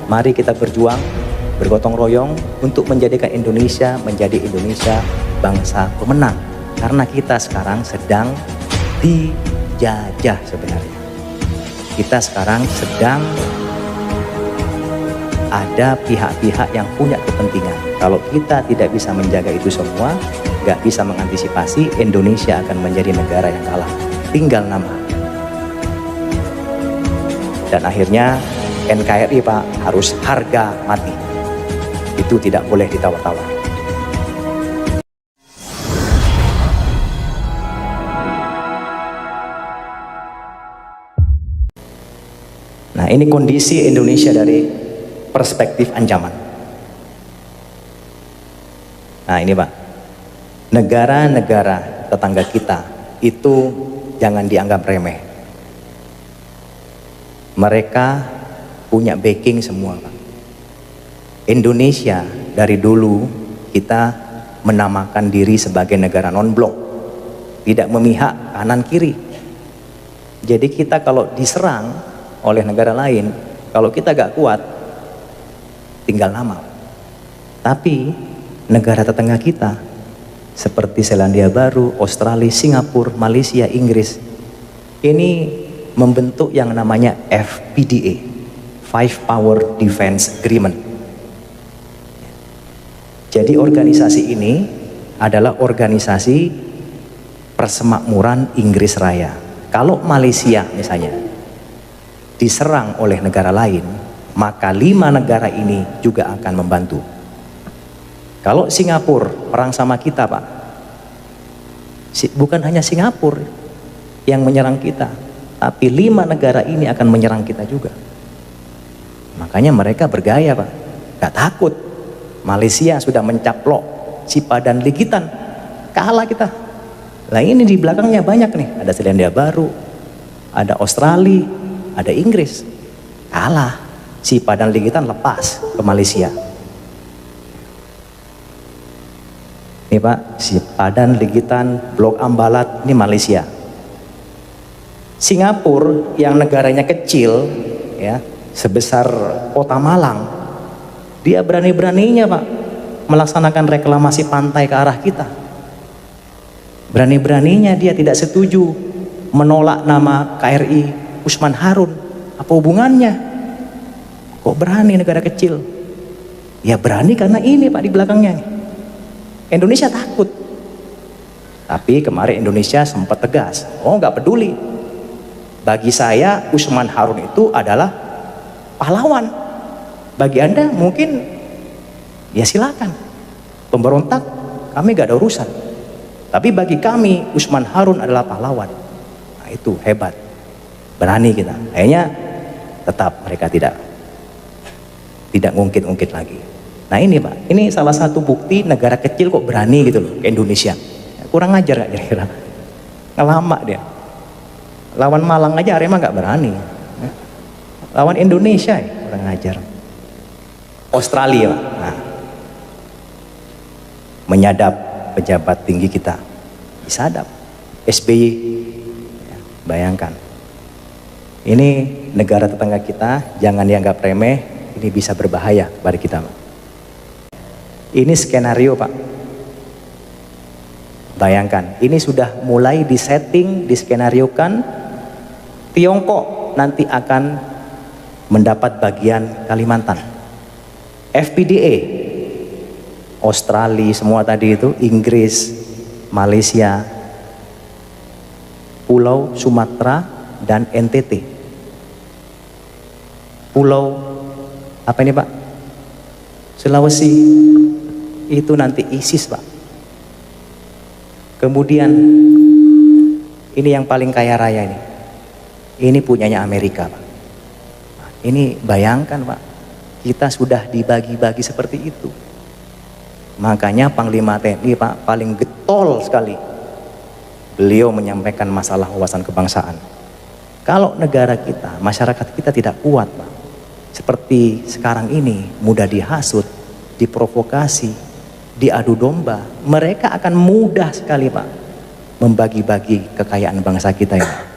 Mari kita berjuang, bergotong royong untuk menjadikan Indonesia menjadi Indonesia bangsa pemenang. Karena kita sekarang sedang dijajah sebenarnya. Kita sekarang sedang ada pihak-pihak yang punya kepentingan. Kalau kita tidak bisa menjaga itu semua, nggak bisa mengantisipasi, Indonesia akan menjadi negara yang kalah. Tinggal nama. Dan akhirnya NKRI Pak harus harga mati. Itu tidak boleh ditawar-tawar. Nah, ini kondisi Indonesia dari perspektif ancaman. Nah, ini Pak, negara-negara tetangga kita itu jangan dianggap remeh. Mereka punya backing semua Pak. Indonesia dari dulu kita menamakan diri sebagai negara non-blok, tidak memihak kanan kiri. Jadi kita kalau diserang oleh negara lain, kalau kita gak kuat, tinggal nama. Tapi negara tetangga kita seperti Selandia Baru, Australia, Singapura, Malaysia, Inggris, ini membentuk yang namanya FPDA, Five Power Defense Agreement. Jadi organisasi ini adalah organisasi persemakmuran Inggris Raya. Kalau Malaysia misalnya diserang oleh negara lain, maka 5 negara ini juga akan membantu. Kalau Singapura perang sama kita Pak, bukan hanya Singapura yang menyerang kita, tapi 5 negara ini akan menyerang kita juga. Makanya mereka bergaya Pak, gak takut. Malaysia sudah mencaplok Sipadan Ligitan, kalah kita. Nah ini di belakangnya banyak nih, ada Selandia Baru, ada Australia, ada Inggris, kalah. Sipadan Ligitan lepas ke Malaysia. Ini Pak, Sipadan Ligitan, Blok Ambalat, ini Malaysia. Singapura yang negaranya kecil ya, sebesar kota Malang, dia berani-beraninya Pak melaksanakan reklamasi pantai ke arah kita. Berani-beraninya dia tidak setuju menolak nama KRI Usman Harun. Apa hubungannya? Kok berani negara kecil? Ya berani karena ini Pak di belakangnya. Indonesia takut. Tapi kemarin Indonesia sempat tegas. Oh nggak peduli. Bagi saya Usman Harun itu adalah pahlawan. Bagi Anda mungkin ya silakan. Pemberontak kami gak ada urusan. Tapi bagi kami Usman Harun adalah pahlawan. Nah itu hebat. Berani kita. Akhirnya tetap mereka tidak ngungkit-ngungkit lagi. Nah ini Pak, ini salah satu bukti negara kecil kok berani gitu loh ke Indonesia. Kurang ajar gak kira-kira? Ngelama dia. Lawan Malang aja Arema gak berani. Lawan Indonesia ya kurang ajar. Australia Pak. Nah, menyadap pejabat tinggi kita, disadap. SBY ya, bayangkan ini negara tetangga kita, jangan dianggap remeh, ini bisa berbahaya kepada kita Pak. Ini skenario Pak, bayangkan ini sudah mulai disetting, diskenariokan. Tiongkok nanti akan mendapat bagian Kalimantan. FPDA, Australia semua tadi itu, Inggris, Malaysia, Pulau Sumatera dan NTT. Pulau apa ini Pak? Sulawesi itu nanti ISIS Pak. Kemudian ini yang paling kaya raya ini. Ini punyanya Amerika Pak. Ini bayangkan Pak, kita sudah dibagi-bagi seperti itu. Makanya Panglima TNI Pak paling getol sekali. Beliau menyampaikan masalah wawasan kebangsaan. Kalau negara kita, masyarakat kita tidak kuat Pak, seperti sekarang ini, mudah dihasut, diprovokasi, diadu domba, mereka akan mudah sekali Pak membagi-bagi kekayaan bangsa kita ini.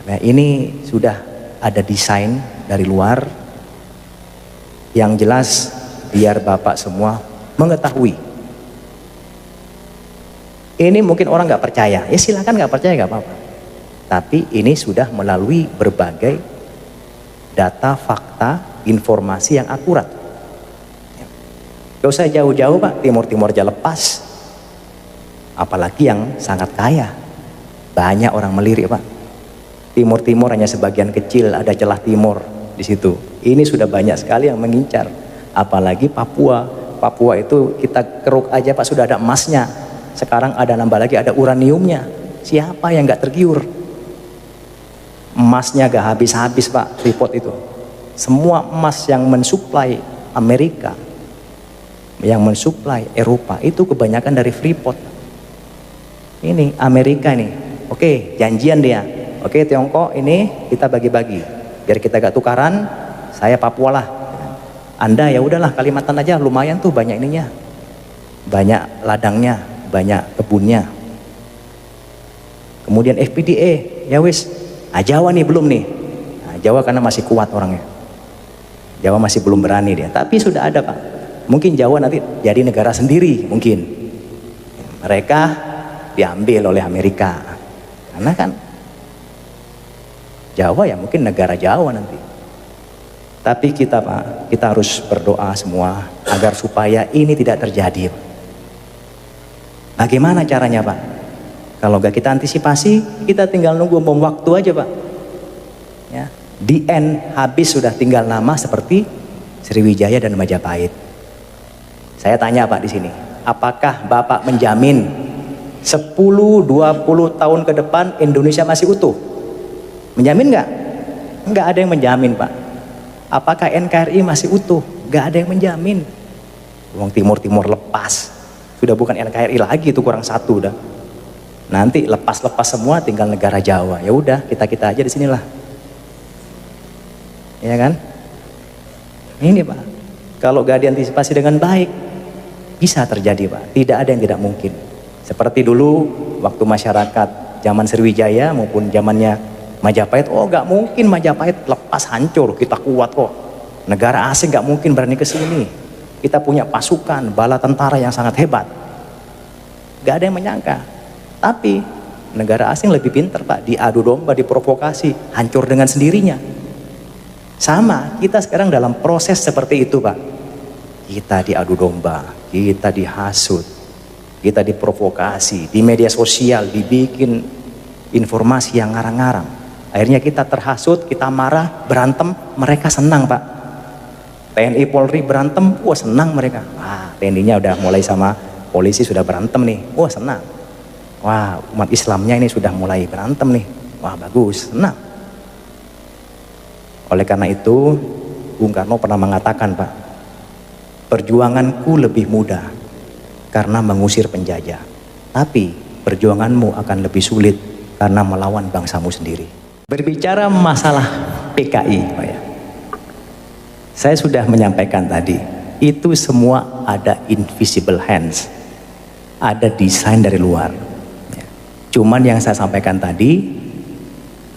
Nah, ini sudah ada desain dari luar, Yang jelas biar Bapak semua mengetahui. Ini mungkin orang nggak percaya, ya silakan nggak percaya nggak apa-apa. Tapi ini sudah melalui berbagai data, fakta, informasi yang akurat. Gak usah jauh-jauh Pak, Timur-Timur aja lepas. Apalagi yang sangat kaya. Banyak orang melirik Pak. Timur-Timur hanya sebagian kecil, ada celah timur di situ. Ini sudah banyak sekali yang mengincar. Apalagi Papua. Papua itu kita keruk aja Pak, sudah ada emasnya. Sekarang ada nambah lagi, ada uraniumnya. Siapa yang nggak tergiur? Emasnya gak habis-habis Pak, Freeport itu. Semua emas yang mensuplai Amerika, yang mensuplai Eropa, itu kebanyakan dari Freeport. Ini Amerika nih, oke janjian dia, oke Tiongkok ini kita bagi-bagi, biar kita gak tukaran, saya Papua lah. Anda ya udahlah Kalimantan aja, lumayan tuh banyak ininya, banyak ladangnya, banyak kebunnya. Kemudian FPDA, ya wis. Jawa nih belum nih. Jawa karena masih kuat orangnya. Jawa masih belum berani dia. Tapi sudah ada Pak. Mungkin Jawa nanti jadi negara sendiri mungkin. Mereka diambil oleh Amerika. Karena kan Jawa ya mungkin negara Jawa nanti. Tapi kita Pak, kita harus berdoa semua agar supaya ini tidak terjadi. Bagaimana caranya Pak? Kalau gak kita antisipasi, kita tinggal nunggu bom waktu aja Pak. Ya, di end habis sudah tinggal nama seperti Sriwijaya dan Majapahit. Saya tanya Pak di sini, apakah Bapak menjamin 10-20 tahun ke depan Indonesia masih utuh? Menjamin nggak? Nggak ada yang menjamin Pak. Apakah NKRI masih utuh? Nggak ada yang menjamin. Uang Timur-Timur lepas, sudah bukan NKRI lagi, itu kurang satu dah. Nanti lepas-lepas semua tinggal negara Jawa. Ya udah, kita-kita aja di sinilah. Ya kan? Ini Pak. Kalau gak diantisipasi dengan baik, bisa terjadi Pak. Tidak ada yang tidak mungkin. Seperti dulu waktu masyarakat zaman Sriwijaya maupun zamannya Majapahit, oh gak mungkin Majapahit lepas hancur, kita kuat kok. Negara asing gak mungkin berani ke sini. Kita punya pasukan, bala tentara yang sangat hebat. Gak ada yang menyangka. Tapi negara asing lebih pintar Pak, diadu domba, diprovokasi, hancur dengan sendirinya. Sama, kita sekarang dalam proses seperti itu Pak. Kita diadu domba, kita dihasut, kita diprovokasi, di media sosial dibikin informasi yang ngarang-ngarang. Akhirnya kita terhasut, kita marah, berantem, mereka senang Pak. TNI Polri berantem, wah senang mereka. Wah, TNI-nya udah mulai sama polisi sudah berantem nih, wah senang. Wah, umat Islamnya ini sudah mulai berantem nih. Wah, bagus, senang. Oleh karena itu, Bung Karno pernah mengatakan, Pak, perjuanganku lebih mudah karena mengusir penjajah. Tapi perjuanganmu akan lebih sulit karena melawan bangsamu sendiri. Berbicara masalah PKI, Pak ya. Saya sudah menyampaikan tadi, itu semua ada invisible hands. Ada desain dari luar. Cuman yang saya sampaikan tadi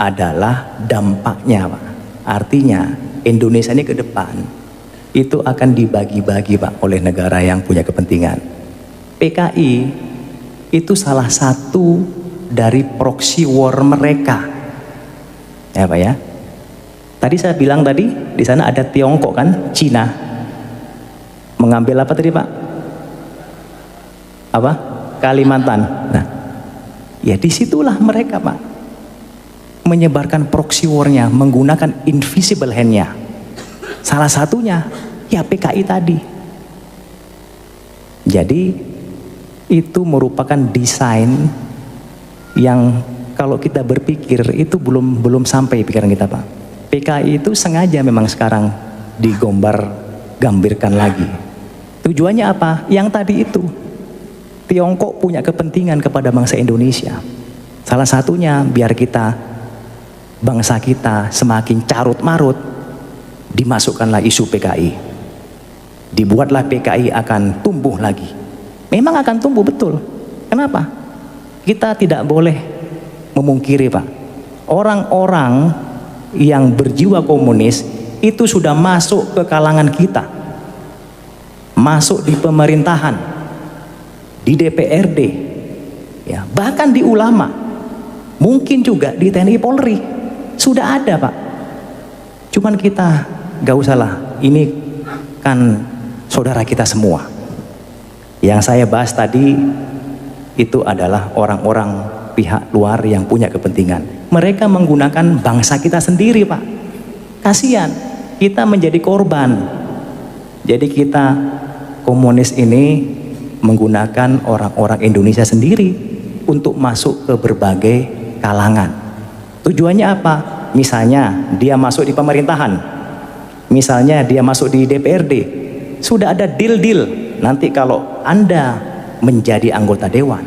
adalah dampaknya Pak. Artinya Indonesia ini ke depan itu akan dibagi-bagi Pak oleh negara yang punya kepentingan. PKI itu salah satu dari proxy war mereka. Ya Pak ya. Tadi saya bilang tadi di sana ada Tiongkok kan, Cina. Mengambil apa tadi Pak? Apa? Kalimantan. Nah, ya disitulah mereka Pak menyebarkan proxy war-nya menggunakan invisible hand-nya. Salah satunya ya PKI tadi. Jadi itu merupakan desain yang kalau kita berpikir itu belum sampai pikiran kita Pak. PKI itu sengaja memang sekarang digambirkan lagi. Tujuannya apa? Yang tadi itu. Tiongkok punya kepentingan kepada bangsa Indonesia. Salah satunya biar kita, bangsa kita semakin carut marut, dimasukkanlah isu PKI. Dibuatlah PKI akan tumbuh lagi. Memang akan tumbuh betul. Kenapa? Kita tidak boleh memungkiri Pak. Orang-orang yang berjiwa komunis itu sudah masuk ke kalangan kita, masuk di pemerintahan, di DPRD, ya, bahkan di ulama, mungkin juga di TNI Polri sudah ada, Pak. Cuman kita gak usah lah, ini kan saudara kita semua. Yang saya bahas tadi itu adalah orang-orang pihak luar yang punya kepentingan. Mereka menggunakan bangsa kita sendiri, Pak. Kasihan, kita menjadi korban. Jadi kita komunis ini menggunakan orang-orang Indonesia sendiri untuk masuk ke berbagai kalangan. Tujuannya apa? Misalnya dia masuk di pemerintahan, misalnya dia masuk di DPRD, sudah ada deal-deal. Nanti kalau Anda menjadi anggota dewan,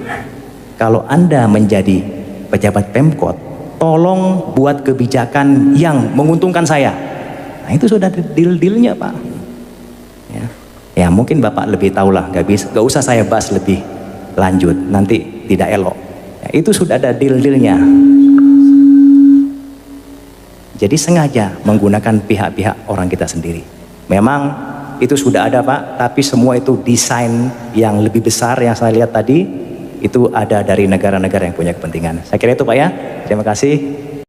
kalau Anda menjadi pejabat Pemkot, tolong buat kebijakan yang menguntungkan saya. Nah, itu sudah deal-dealnya, Pak. Ya mungkin Bapak lebih tahu lah, gak usah saya bahas lebih lanjut, nanti tidak elok. Ya, itu sudah ada deal-dealnya. Jadi sengaja menggunakan pihak-pihak orang kita sendiri. Memang itu sudah ada, Pak, tapi semua itu desain yang lebih besar yang saya lihat tadi, itu ada dari negara-negara yang punya kepentingan. Saya kira itu, Pak, ya. Terima kasih.